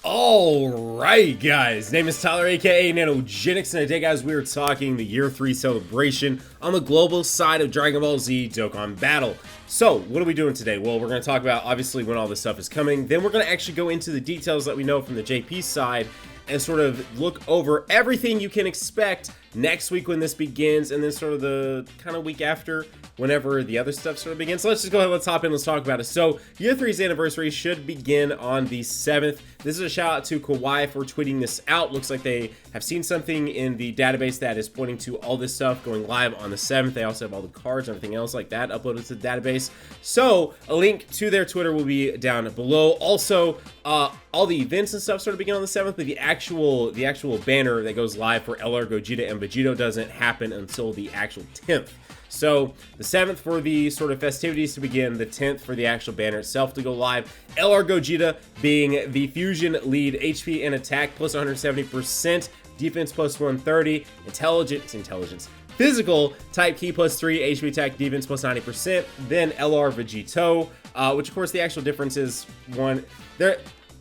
Alright guys, name is Tyler aka Nanogenix, and today guys we are talking the year 3 celebration on the global side of Dragon Ball Z Dokkan Battle. So what are we doing today? Well, we're going to talk about obviously when all this stuff is coming, then we're going to actually go into the details that we know from the JP side and sort of look over everything you can expect next week when this begins, and then sort of the kind of week after whenever the other stuff sort of begins. So let's just go ahead, let's hop in, let's talk about it. So year 3's anniversary should begin on the 7th. This is a shout out to Kowai for tweeting this out. Looks like they have seen something in the database that is pointing to all this stuff going live on the 7th. They also have all the cards and everything else like that uploaded to the database. So a link to their Twitter will be down below. Also, all the events and stuff sort of begin on the 7th, but the actual banner that goes live for LR, Gogeta, and Vegito doesn't happen until the actual 10th. So the 7th for the sort of festivities to begin, the 10th for the actual banner itself to go live. LR Gogeta being the fusion lead, HP and attack plus 170%, defense plus 130, intelligence, physical type key plus 3, HP attack defense plus 90%. Then LR Vegito, which of course the actual difference is one there.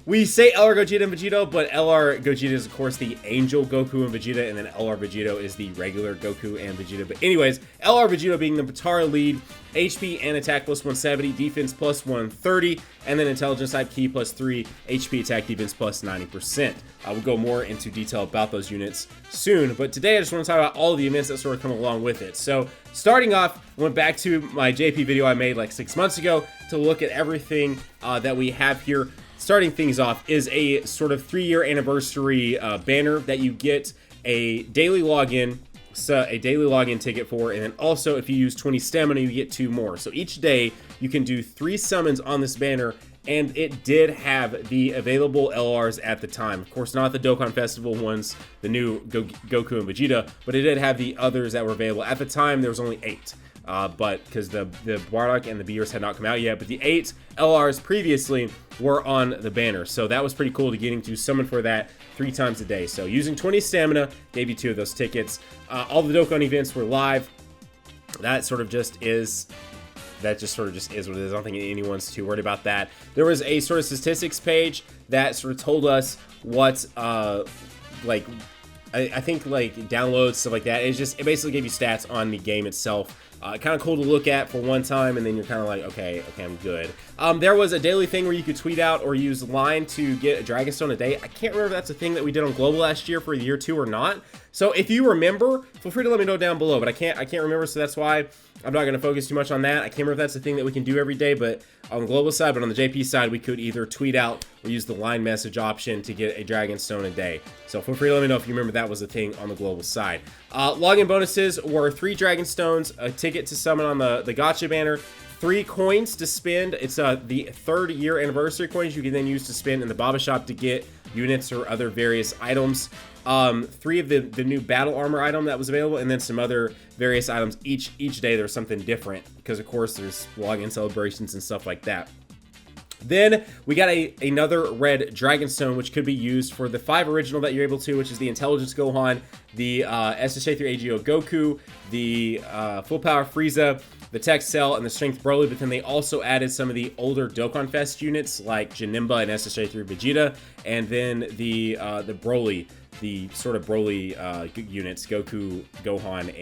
We say LR Gogeta and Vegito, but LR Gogeta is of course the Angel Goku and Vegeta, and then LR Vegito is the regular Goku and Vegeta. But anyways, LR Vegito being the Potara lead, HP and attack plus 170, defense plus 130, and then intelligence type key plus 3, HP attack defense plus 90%. We'll go more into detail about those units soon, but today I just want to talk about all of the events that sort of come along with it. So starting off, I went back to my JP video I made like 6 months ago to look at everything that we have here. Starting things off is a sort of 3-year anniversary banner that you get a daily login, ticket for, and then also if you use 20 stamina you get 2 more. So each day you can do 3 summons on this banner, and it did have the available LRs at the time. Of course, not the Dokkan Festival ones, the new Goku and Vegeta, but it did have the others that were available. At the time, there was only 8. But because the Bardock and the Beers had not come out yet, but the 8 LRs previously were on the banner. So that was pretty cool, to getting to summon for that 3 times a day. So using 20 stamina gave you 2 of those tickets. All the Dokkan events were live. That sort of just is what it is. I don't think anyone's too worried about that. There was a sort of statistics page that sort of told us what I think like downloads, stuff like that. It basically gave you stats on the game itself. Kind of cool to look at for one time, and then you're kind of like, okay, I'm good. There was a daily thing where you could tweet out or use line to get a Dragon Stone a day. I can't remember if that's a thing that we did on Global last year for year 2 or not. So if you remember, feel free to let me know down below, but I can't remember, so that's why I'm not going to focus too much on that. I can't remember if that's a thing that we can do every day, but on the Global side, but on the JP side, we could either tweet out or use the line message option to get a Dragon Stone a day. So feel free to let me know if you remember that was a thing on the Global side. Login bonuses were 3 Dragon Stones, a ticket to summon on the Gacha banner, 3 coins to spend. It's the 3rd year anniversary coins you can then use to spend in the Baba shop to get units or other various items. 3 of the new battle armor item that was available, and then some other various items. Each day there's something different, because of course there's login celebrations and stuff like that. Then we got another red Dragon Stone, which could be used for the 5 original that you're able to, which is the Intelligence Gohan, the SSJ3 AGO Goku, the Full Power Frieza, the Tech Cell, and the Strength Broly. But then they also added some of the older Dokkan Fest units like Janemba and SSJ3 Vegeta, and then the Broly, the sort of Broly units, Goku, Gohan,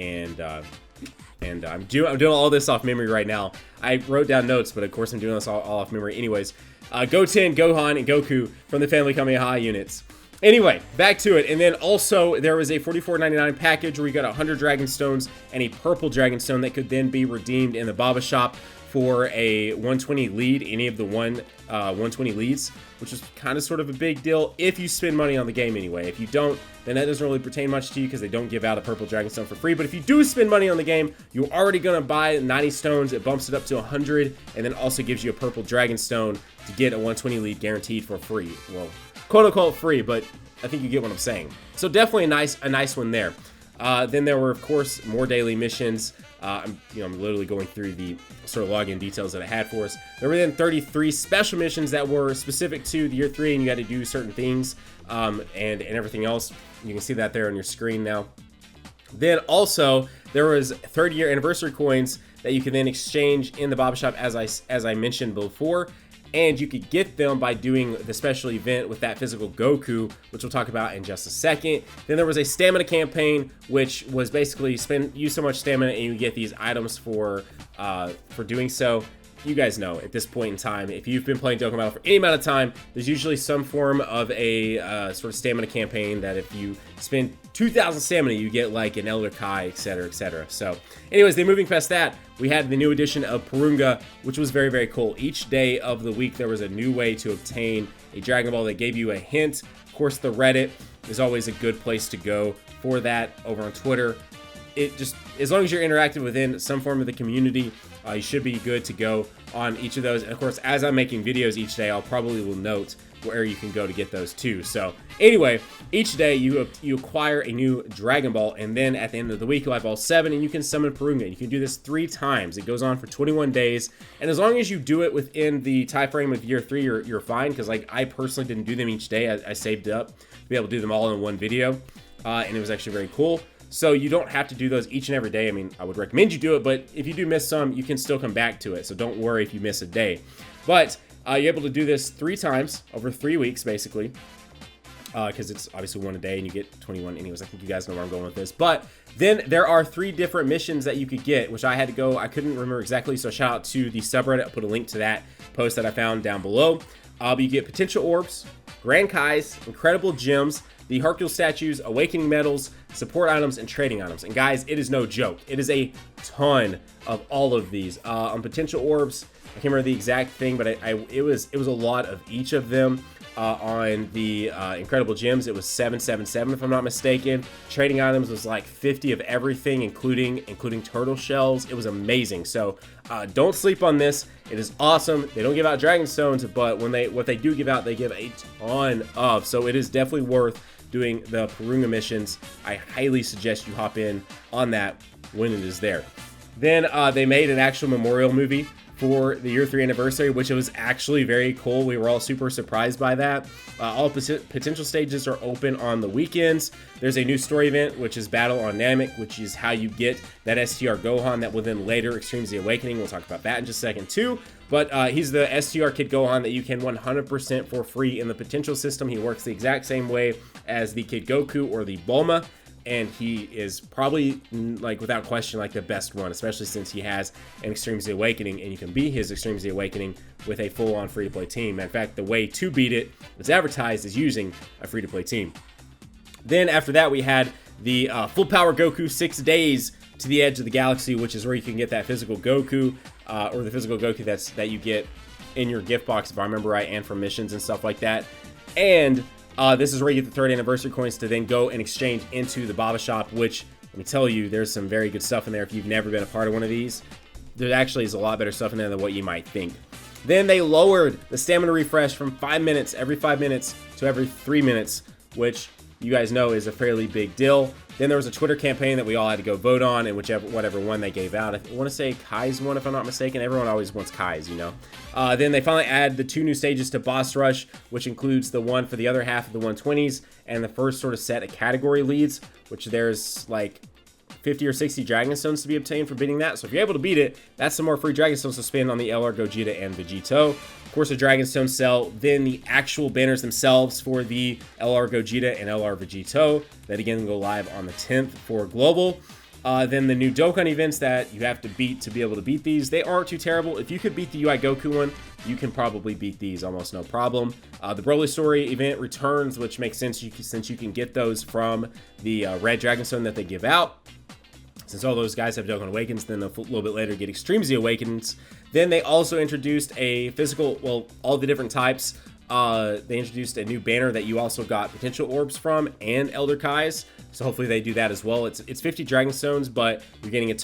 and I'm doing all this off memory right now. I wrote down notes, but of course I'm doing this all off memory anyways. Goten, Gohan, and Goku from the Family Kamehameha units. Anyway, back to it. And then also there was a $44.99 package where you got 100 Dragon Stones and a purple Dragon Stone that could then be redeemed in the Baba shop for a 120 lead, any of the 120 leads, which is kind of sort of a big deal if you spend money on the game anyway. If you don't, then that doesn't really pertain much to you, because they don't give out a purple Dragon Stone for free. But if you do spend money on the game, you're already going to buy 90 stones. It bumps it up to 100, and then also gives you a purple Dragon Stone to get a 120 lead guaranteed for free. Well, quote-unquote free, but I think you get what I'm saying. So definitely a nice one there. Then there were, of course, more daily missions. I'm literally going through the sort of login details that I had for us. There were then 33 special missions that were specific to the year 3, and you had to do certain things and everything else. You can see that there on your screen now. Then also there was 3rd year anniversary coins that you can then exchange in the Baba shop, as I mentioned before. and you could get them by doing the special event with that physical Goku, which we'll talk about in just a second. Then there was a stamina campaign, which was basically use so much stamina and you get these items for doing so. You guys know at this point in time, if you've been playing Dokkan Battle for any amount of time, there's usually some form of a sort of stamina campaign that if you spend 2,000 stamina, you get like an Elder Kai, etc., etc. So anyways, then moving past that, we had the new edition of Purunga, which was very, very cool. Each day of the week, there was a new way to obtain a Dragon Ball that gave you a hint. Of course, the Reddit is always a good place to go for that. Over on Twitter, it just, as long as you're interactive within some form of the community, you should be good to go on each of those. And of course, as I'm making videos each day, I'll probably will note where you can go to get those too. So anyway, each day you acquire a new Dragon Ball, and then at the end of the week you'll have all 7, and you can summon Purunga. You can do this 3 times. It goes on for 21 days, and as long as you do it within the time frame of year 3, you're fine. Because like I personally didn't do them each day. I saved up to be able to do them all in one video, and it was actually very cool. So you don't have to do those each and every day. I mean, I would recommend you do it, but if you do miss some, you can still come back to it. So don't worry if you miss a day. But you're able to do this 3 times over 3 weeks, basically, because it's obviously 1 a day and you get 21 anyways. I think you guys know where I'm going with this. But then there are 3 different missions that you could get, which I had to go. I couldn't remember exactly, so shout out to the subreddit. I'll put a link to that post that I found down below. But you get potential orbs, Grand Kais, incredible gems, the Hercule statues, awakening medals, support items, and trading items. And guys, it is no joke. It is a ton of all of these. On potential orbs, I can't remember the exact thing, but it was a lot of each of them. On the incredible gems, it was 777 if I'm not mistaken. Trading items was like 50 of everything, including turtle shells. It was amazing. So don't sleep on this. It is awesome. They don't give out Dragon Stones, but what they do give out, they give a ton of. So it is definitely worth doing the Purunga missions. I highly suggest you hop in on that when it is there. Then they made an actual memorial movie for the year 3 anniversary, which was actually very cool. We were all super surprised by that. All potential stages are open on the weekends. There's a new story event, which is Battle on Namek, which is how you get that STR Gohan that will then later Extreme Z Awakening. We'll talk about that in just a second too. But he's the STR Kid Gohan that you can 100% for free in the potential system. He works the exact same way as the Kid Goku or the Bulma. And he is probably, like, without question, like the best one, especially since he has an Extreme Z Awakening, and you can beat his Extreme Z Awakening with a full-on free-to-play team. In fact, the way to beat it, it's advertised as using a free-to-play team. Then after that, we had the Full Power Goku 6 Days to the Edge of the Galaxy, which is where you can get that physical Goku, or the physical Goku that you get in your gift box, if I remember right, and for missions and stuff like that. And this is where you get the 3rd anniversary coins to then go and exchange into the Baba Shop, which, let me tell you, there's some very good stuff in there. If you've never been a part of one of these, there actually is a lot better stuff in there than what you might think. Then they lowered the stamina refresh from 5 minutes, every 5 minutes, to every 3 minutes, which you guys know is a fairly big deal. Then there was a Twitter campaign that we all had to go vote on, and whatever one they gave out. I want to say Kai's one, if I'm not mistaken. Everyone always wants Kai's, you know. Then they finally add the 2 new stages to Boss Rush, which includes the one for the other half of the 120s, and the first sort of set of category leads, which there's like 50 or 60 Dragon Stones to be obtained for beating that. So if you're able to beat it, that's some more free Dragon Stones to spend on the LR Gogeta and Vegito. Of course, the Dragon Stone sell then the actual banners themselves for the LR Gogeta and LR Vegito that again go live on the 10th for global. Then the new Dokkan events that you have to beat to be able to beat these, they aren't too terrible. If you could beat the UI Goku one, you can probably beat these almost no problem. The Broly Story event returns, which makes sense since you can get those from the Red Dragon Stone that they give out. Since all those guys have Dokkan Awakens, then a little bit later get Extreme Z Awakens. Then they also introduced a physical, well, all the different types. They introduced a new banner that you also got potential orbs from and Elder Kais. So hopefully they do that as well. It's 50 Dragon Stones, but you're getting a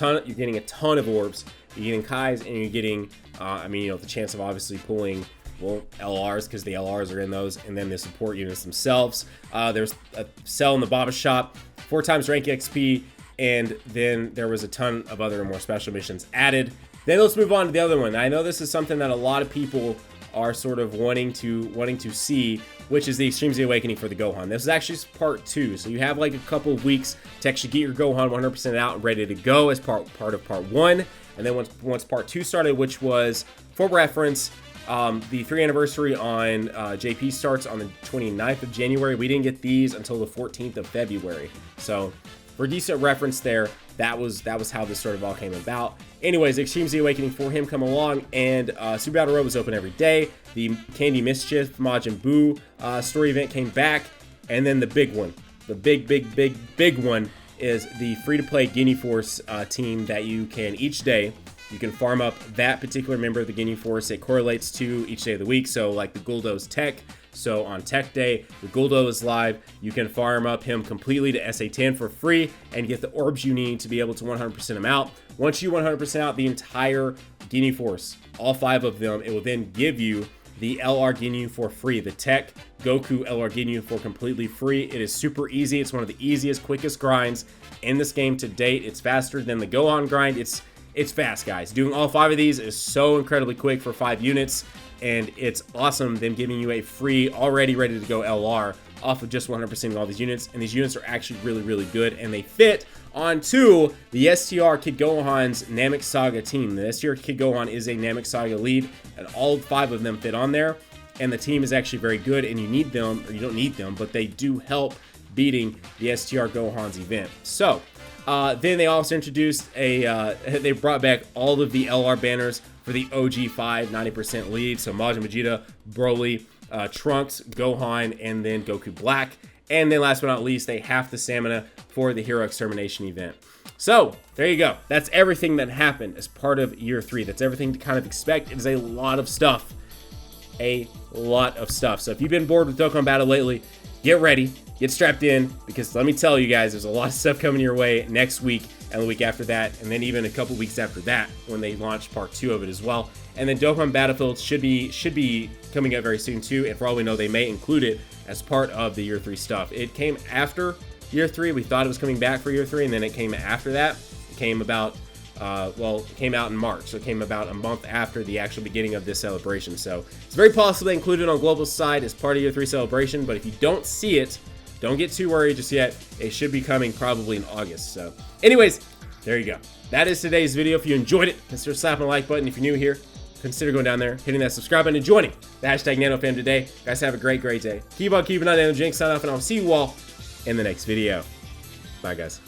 ton of orbs. You're getting Kais, and you're getting the chance of obviously pulling, well, LRs, because the LRs are in those, and then the support units themselves. There's a sell in the Baba Shop, 4 times rank XP, and then there was a ton of other more special missions added. Then let's move on to the other one. I know this is something that a lot of people are sort of wanting to see, which is the Extreme Z Awakening for the Gohan. This is actually part 2, so you have like a couple of weeks to actually get your Gohan 100% out and ready to go as part of part 1. And then once part 2 started, which was, for reference, The 3 anniversary on JP starts on the 29th of January. We didn't get these until the 14th of February. So for decent reference there, that was how this sort of all came about. Anyways, Extreme Z Awakening for him come along, and Super Battle Road was open every day. The Candy Mischief Majin Buu story event came back, and then the big one, the big one is the free-to-play Guinea Force team that you can each day. You can farm up that particular member of the Guinea Force. It correlates to each day of the week. So like the Guldo's Tech. So on Tech Day, the Guldo is live. You can farm up him completely to SA10 for free and get the orbs you need to be able to 100% him out. Once you 100% out the entire Guinea Force, all 5 of them, it will then give you the LR Ginyu for free. The Tech Goku LR Ginyu for completely free. It is super easy. It's one of the easiest, quickest grinds in this game to date. It's faster than the Gohan grind. It's fast, guys. Doing all 5 of these is so incredibly quick for 5 units, and it's awesome them giving you a free, already ready to go LR off of just 100%ing all these units. And these units are actually really good, and they fit onto the STR Kid Gohan's Namek Saga team. The STR Kid Gohan is a Namek Saga lead, and all 5 of them fit on there. And the team is actually very good, and you need them, or you don't need them, but they do help beating the STR Gohan's event. So then they also introduced they brought back all of the LR banners for the OG 5 90% lead. So Majin Vegeta, Broly, Trunks, Gohan, and then Goku Black. And then last but not least, they have the stamina for the Hero Extermination event. So there you go. That's everything that happened as part of year 3. That's everything to kind of expect. It is a lot of stuff. A lot of stuff. So if you've been bored with Dokkan Battle lately, get ready. Get strapped in, because let me tell you guys, there's a lot of stuff coming your way next week and the week after that, and then even a couple weeks after that when they launch part 2 of it as well. And then Dokkan Battlefield should be coming out very soon too, and for all we know, they may include it as part of the year 3 stuff. It came after year 3. We thought it was coming back for year 3, and then it came after that. It came about, it came out in March, so it came about a month after the actual beginning of this celebration. So it's very possible they include it on global side as part of year 3 celebration, but if you don't see it, don't get too worried just yet. It should be coming probably in August. So anyways, there you go. That is today's video. If you enjoyed it, consider slapping the like button. If you're new here, consider going down there, hitting that subscribe button, and joining the hashtag NanoFam today. Guys, have a great day. Keep on keeping on. Nanogenix sign off, and I'll see you all in the next video. Bye, guys.